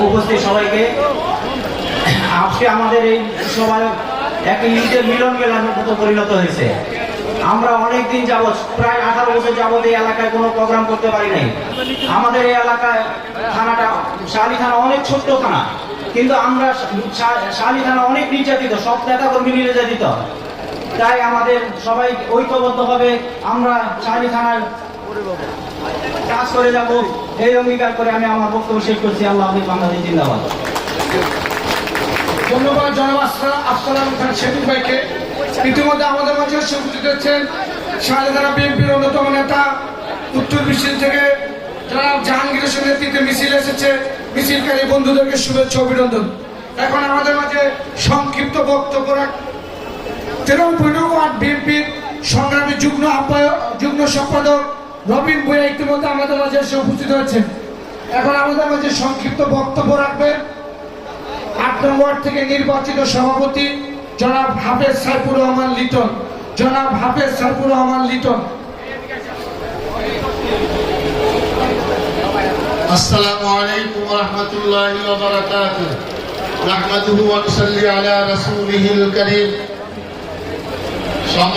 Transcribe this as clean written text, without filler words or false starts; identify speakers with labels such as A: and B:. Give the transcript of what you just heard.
A: উপস্থিত সবাইকে। আজকে আমাদের এই সবাই এক ঈদের মিলন মেলার মতো পরিণত হয়েছে। আমরা অনেকদিন যাবৎ, প্রায় 18 বছর যাবৎ এই এলাকায় কোনো প্রোগ্রাম করতে পারি নাই। আমাদের এই এলাকায় থানাটা, শাহালি থানা অনেক ছোট্ট থানা, কিন্তু আমরা শাহালি থানা অনেক নির্যাতিত, সব নেতা কর্মী নির্যাতিত। তাই আমাদের সবাই ঐক্যবদ্ধভাবে আমরা শাহালি থানার কাজ করে যাব, এই অঙ্গীকার করে আমি আমার বক্তব্য শেষ করছি। আল্লাহ হাফেজ, বাংলাদেশ জিন্দাবাদ।
B: ধন্যবাদ জনাব আফসালাম খান শেফিক ভাইকে। ইতিমধ্যে আমাদের মাঝে উপস্থিত হচ্ছেন শাহালি থানা বিএনপির অন্যতম নেতা, উত্তর বিশ্বের থেকে জনাব জাহাঙ্গীরের নেতৃত্বে মিছিল এসেছে। মিছিলকারী বন্ধুদেরকে শুভেচ্ছা অভিনন্দন। এখন আমাদের মাঝে সংক্ষিপ্ত বক্তব্য 13 নং ওয়ার্ড বিএনপির সংগ্রামী যুগ্ম সম্পাদক রবিন ভূঁইয়া ইতিমধ্যে আমাদের মাঝে এসে উপস্থিত হয়েছেন। এখন আমাদের মাঝে সংক্ষিপ্ত বক্তব্য রাখবেন 8 নং ওয়ার্ড থেকে নির্বাচিত সভাপতি জনাব হাফেজ সাইফুর রহমান লিটন। জনাব হাফেজ সাইফুর রহমান লিটন।
C: আসসালামু আলাইকুম ওয়া রাহমাতুল্লাহি ওয়া বারাকাতুহু। নাহমাদুহু ওয়া নুসাল্লি আলা রাসূলিহিল কারীম।